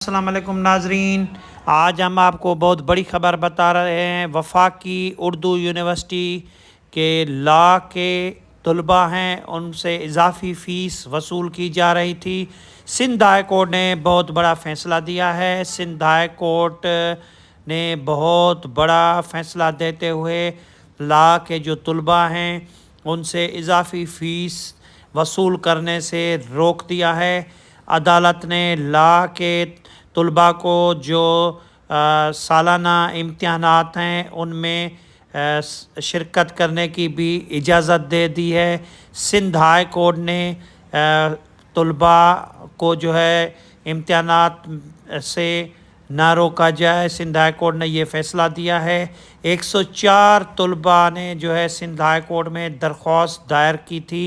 अस्सलाम वालेकुम नाजरीन। आज हम आपको बहुत बड़ी ख़बर बता रहे हैं। वफाकी उर्दू यूनिवर्सिटी के लॉ के तलबा हैं, उनसे इजाफ़ी फ़ीस वसूल की जा रही थी। सिंध हाई कोर्ट ने बहुत बड़ा फ़ैसला दिया है। सिंध हाई कोर्ट ने बहुत बड़ा फ़ैसला देते हुए लॉ के जो तलबा हैं उनसे इजाफ़ी फ़ीस वसूल करने से रोक दिया है। अदालत ने लॉ के तलबा को जो सालाना इम्तिहानात हैं उनमें शिरकत करने की भी इजाज़त दे दी है। सिंध हाई कोर्ट ने तलबा को जो है इम्तिहानात से ना रोका जाए। सिंध हाई कोर्ट ने ये फ़ैसला दिया है। 104 तलबा ने जो है सिंध हाई कोर्ट में दरख्वास्त दायर की थी।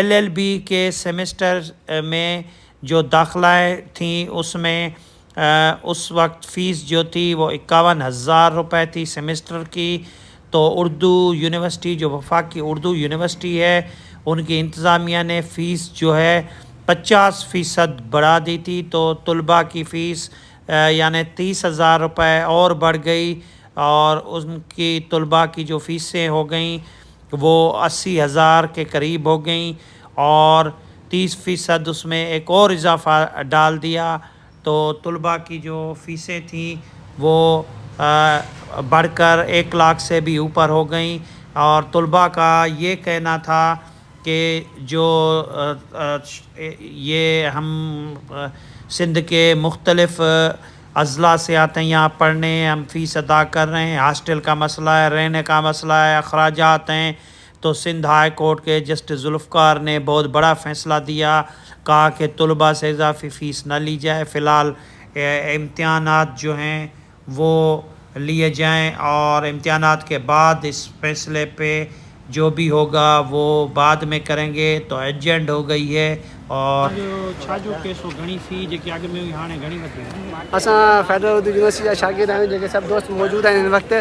LLB के सेमेस्टर में जो दाखिलाएँ थीं उसमें उस वक्त फ़ीस जो थी वो 51,000 रुपये थी सेमेस्टर की। तो उर्दू यूनिवर्सिटी जो वफाकी उर्दू यूनिवर्सिटी है उनकी इंतज़ामिया ने फ़ीस जो है 50% बढ़ा दी थी। तो तलबा की फ़ीस यानी 30,000 रुपये और बढ़ गई और उनकी तलबा की जो फ़ीसें हो गई वो 80,000 के करीब हो गई और 30% उसमें एक और इजाफ़ा डाल दिया। तो तलबा की जो फ़ीसें थी वो बढ़कर 1 लाख से भी ऊपर हो गई। और तलबा का ये कहना था कि जो ये हम सिंध के मुख्तलिफ़ अज़ला से आते हैं यहाँ पढ़ने, हम फ़ीस अदा कर रहे हैं, हॉस्टल का मसला है, रहने का मसला है, अखराजात हैं। तो सिंध हाई कोर्ट के जस्टिस जुल्फ़िकार ने बहुत बड़ा फ़ैसला दिया, कहा कि तलबा से इजाफ़ी फ़ीस न ली जाए। फ़िलहाल इम्तिहानात जो हैं वो लिए जाएं और इम्तिहानात के बाद इस फ़ैसले पे जो भी होगा वो बाद में करेंगे। तो एजेंट हो गई है और छाजो केस हो घणी फ़ी जेकी अॻु में हुई हाणे घणी वधी आहे। असां फेडरल उर्दू यूनिवर्सिटी जा शागिर्द आहियूं जेके सभु दोस्त मौजूदु आहिनि हिन वक़्तु।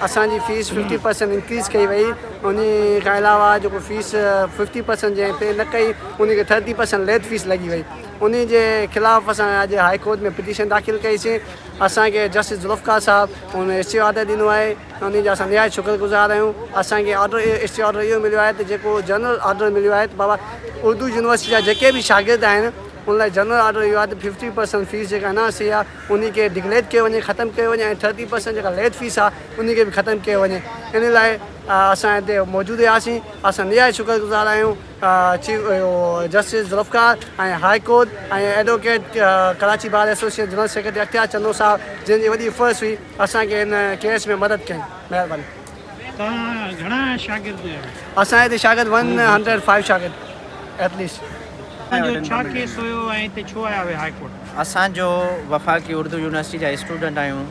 असांजी फ़ीस 50% इंक्रीज़ कई वई। उन खां अलावा जेको फ़ीस 50% जंहिं पे न कई उनखे 30% लेट फ़ीस लॻी वई। उन जे ख़िलाफ़ु असां अॼु हाई कोर्ट में पिटीशन दाख़िल कईसीं। असांखे जस्टिस जुल्फ़िकार साहब उन स्टे ऑर्डर ॾिनो आहे, उन जा असां निहायत शुक्रगुज़ार आहियूं। असांखे स्टे ऑर्डर इहो मिलियो आहे त जेको जनरल ऑर्डर मिलियो आहे त बाबा उर्दू यूनिवर्सिटी जा जेके बि शागिर्द आहिनि उन लाइ जनरल ऑर्डर इहो आहे त 50% फ़ीस जेका न सी आहे उनखे डिक्लेयर कयो वञे, ख़तमु कयो वञे ऐं 30% जेका लेट फ़ीस आहे उनखे बि ख़तमु कयो वञे। इन लाइ असां हिते मौजूदु हुआसीं। असां निहायत शुक्रगुज़ार आहियूं चीफ जस्टिस जुल्फ़िकार ऐं हाई कोर्ट ऐं advocate Karachi bar association general secretary अख्तियार चंदो साहब जिन जी वॾी फ़र्ज़ हुई असांखे हिन केस में मदद कई। महिरबानी। तव्हां घणा शागिर्द आहियो? असां हिते शागिर्द 105 शागिर्द एटलीस्ट। तव्हांजो छा केस हुयो ऐं हिते छो आया हुआ हाई कोर्ट? असांजो वफाकी उर्दू यूनिवर्सिटी जा स्टूडेंट आहियूं,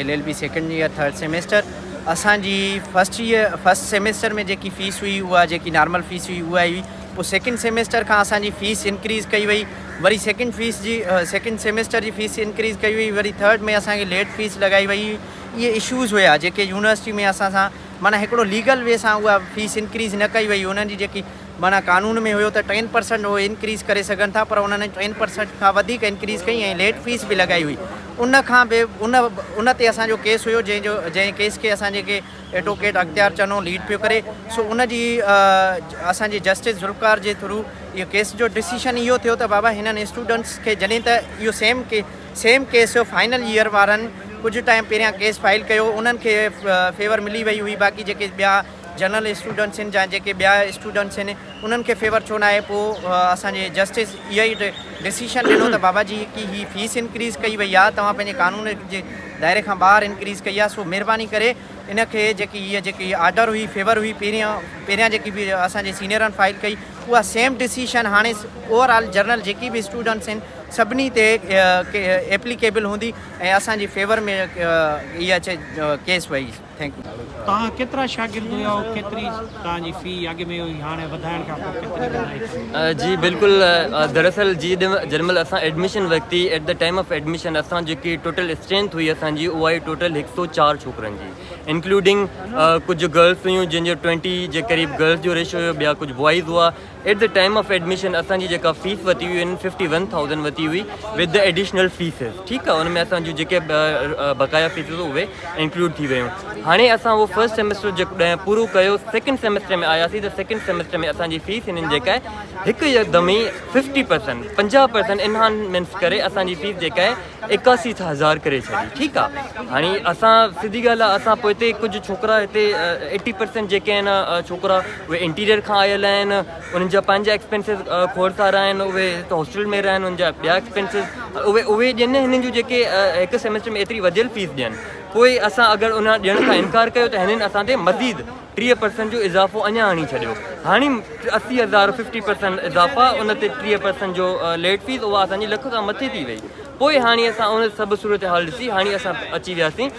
LLB second year third semester. असांजी फर्स्ट सेमेस्टर में जेकी फ़ीस हुई उहा जेकी नॉर्मल फ़ीस हुई उहा हुई। पोइ सेकेंड सेमेस्टर खां असांजी फ़ीस इंक्रीज़ कई वई, वरी सेकेंड सेमेस्टर जी फ़ीस इंक्रीज़ कई वई, वरी थर्ड में असांखे लेट फ़ीस लॻाई वई। इहे इशूज़ हुया जेके यूनिवर्सिटी में असां सां माना हिकिड़ो लीगल वे सां उहा फ़ीस इंक्रीज़ न कई वई। उन्हनि जी जेकी माना कानून में हुयो त 10% उहो इंक्रीज़ करे सघनि था, पर उन्हनि 10% खां वधीक इंक्रीज़ कई ऐं लेट फ़ीस बि लॻाई हुई। उन खां बि उन ते असांजो केस हुयो जंहिं केस खे असां जेके एडवोकेट अख्तियार चनो लीड पियो करे। सो उन जी असांजे जस्टिस जुल्फ़िकार जे थ्रू इहो केस जो डिसीशन इहो थियो त बाबा हिननि स्टूडेंट्स खे जॾहिं त इहो सेम केस जो फाइनल ईयर वारनि कुझु टाइम पहिरियां केस फाइल कयो, उन्हनि खे फेवर मिली वई हुई। बाक़ी जेके ॿिया जनरल स्टूडेंट्स आहिनि या जेके ॿिया स्टूडेंट्स आहिनि उन्हनि खे फेवर छो न आहे। पोइ असांजे जस्टिस इहो ई डिसीशन ॾिनो त बाबा जी की हीअ फ़ीस इंक्रीज़ कई वई आहे, तव्हां पंहिंजे कानून जे दायरे खां ॿाहिरि इंक्रीज़ कई आहे। सो महिरबानी करे इनखे जेकी आर्डर हुई फेवर हुई पहिरियां जेकी बि असांजे सीनियरनि फाइल कई उहा सेम डिसीशन हाणे ओवरऑल जनरल जेकी बि स्टूडेंट्स आहिनि सभिनी ते एप्लीकेबल हूंदी ऐं असांजी फेवर में इहा केस वई। Thank U. तव्हां केतिरा शागिर्द हुया केतिरी तव्हांजी फ़ी अॻु में हुई हाणे वधाइण खां पोइ केतिरी वधाई? जी बिल्कुलु दरअसल जी जंहिंमहिल असां एडमिशन वरिती at the time of admission असां जेकी टोटल स्ट्रेंथ हुई असांजी उहा ई टोटल 104 छोकिरनि जी इंक्लूडिंग कुझु गर्ल्स हुयूं जंहिंजो 20 जे क़रीब गर्ल्स जो रेशो हुयो, ॿिया कुझु बॉइज़ हुआ। At the time of admission असांजी जेका फ़ीस वरिती हुई 51,000 वरिती हुई विद द एडिशनल फ़ीसिस, ठीकु आहे। हुन में असांजूं जेके बक़ाया फ़ीसिस उहे इंक्लूड थी वियूं। हाणे असां उहो फर्स्ट सेमेस्टर जेको पूरो कयो, सेकेंड सेमेस्टर में आयासीं त सेकेंड सेमेस्टर में असांजी फ़ीस हिननि जेका आहे हिकु यकदमि 50% इनहांसमेंट्स करे असांजी फ़ीस जेका आहे 81,000 करे छॾी, ठीकु आहे। हाणे असां सिधी ॻाल्हि आहे असां पोइ हिते कुझु छोकिरा हिते 80% जेके आहिनि छोकिरा उहे इंटीरियर खां आयल आहिनि, उन्हनि जा पंहिंजा एक्सपेंसिस खोड़ सारा आहिनि, उहे हिते हॉस्टल में रहनि, उन्हनि जा ॿिया एक्सपेंसिस उहे ॾियनि हिननि जूं जेके हिकु सेमेस्टर में एतिरी वधियल फ़ीस ॾियनि। पोइ असां अगरि उन ॾियण खां इनकार कयो त हिननि असां ते मज़ीद 30% जो इज़ाफ़ो अञा आणी छॾियो। हाणे 80,000 50% इज़ाफ़ा उन ते 30% जो लेट फ़ीस उहा असांजी लख खां मथे थी वई। पोइ हाणे असां उन सभु सूरत हाल ॾिसी हाणे असां अची वियासीं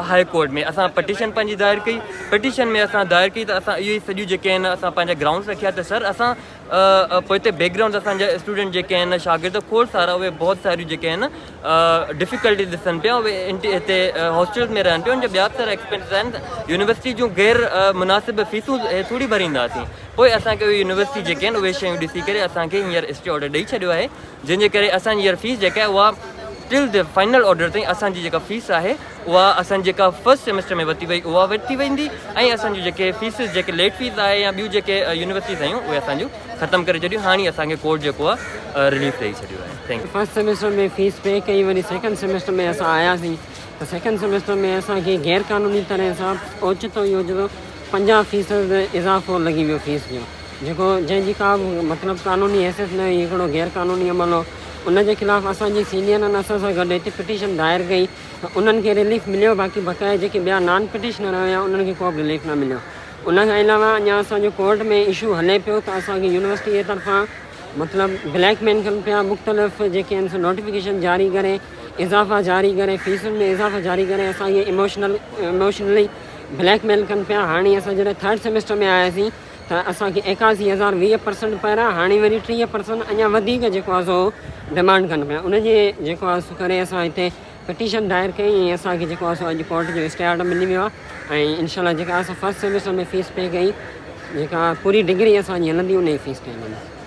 हाई कोर्ट में। असां पटिशन पंहिंजी दायर कई, पटिशन में असां दायर कई त असां इहो ई सॼियूं जेके आहिनि असां पंहिंजा ग्राउंड्स रखिया त सर असां पोइ हिते बैकग्राउंड असांजा स्टूडेंट जेके आहिनि शागिर्द खोड़ सारा उहे बहुत सारियूं जेके आहिनि डिफ़िकल्टी ॾिसनि पिया, उहे हिते हॉस्टल्स में रहनि पिया, उनजा ॿिया सारा एक्सपेंसिस आहिनि। यूनिवर्सिटी जूं गैर मुनासिब फ़ीसूं थोरी भरींदासीं। पोइ असांखे उहे यूनिवर्सिटी जेके आहिनि उहे शयूं ॾिसी करे असांखे हींअर स्टे ऑडर ॾेई छॾियो आहे, जंहिंजे करे असांजी हींअर फ़ीस जेका आहे उहा टिल द फाइनल ऑडर ताईं असांजी जेका फ़ीस आहे उहा असांजी जेका फर्स्ट सेमेस्टर में वरिती वई उहा वरिती वेंदी, ऐं असांजूं जेके फ़ीसिस जेके लेट फ़ीस आहे या ॿियूं जेके यूनिवर्सिटीज़ आहियूं उहे असांजूं ख़तमु करे छॾियूं। हाणे असांखे कोर्ट जेको आहे रिलीफ ॾेई छॾियो आहे। Thank U. फर्स्ट सेमेस्टर में फ़ीस पे कई, वरी सेकेंड सेमेस्टर में असां आयासीं त सेकेंड सेमेस्टर में असांखे गैर क़ानूनी तरह सां ओचितो इहो जो 50% इज़ाफ़ो लॻी वियो फ़ीस जो, जेको जंहिंजी का मतिलबु क़ानूनी हैसियत न हुई, हिकिड़ो गैर क़ानूनी अमल हो। उन जे ख़िलाफ़ु असांजी सीनियरनि असां सां गॾु हिते पिटीशन दायर कई त उन्हनि खे रिलीफ मिलियो, बाक़ी बक़ाया जेके ॿिया नॉन पिटीशनर हुया उन्हनि खे को बि रिलीफ न मिलियो। उन खां अलावा अञा असांजो कोर्ट में इशू हले पियो त असांखे यूनिवर्सिटी जे तरफ़ां मतिलबु ब्लैकमेल कनि पिया, मुख़्तलिफ़ जेके आहिनि नोटिफिकेशन जारी करे, इज़ाफ़ा जारी करे, फ़ीसुनि में इज़ाफ़ा जारी करे असांखे इमोशनली ब्लैकमेल कनि पिया। हाणे असां जॾहिं थर्ड सेमेस्टर में आयासीं त असांखे 81,000 20% पहिरियां, हाणे वरी 30% अञा वधीक जेको आहे सो डिमांड कनि पिया। उनजे जेको आहे सो करे असां हिते पिटीशन दायर कई ऐं असांखे जेको आहे सो अॼु कोर्ट जो स्टे ऑडर मिली वियो आहे। ऐं इनशाला जेका असां फर्स्ट सेमेस्टर में फ़ीस पे कई, जेका पूरी डिग्री असांजी हलंदी उन जी फ़ीस पे हलंदी।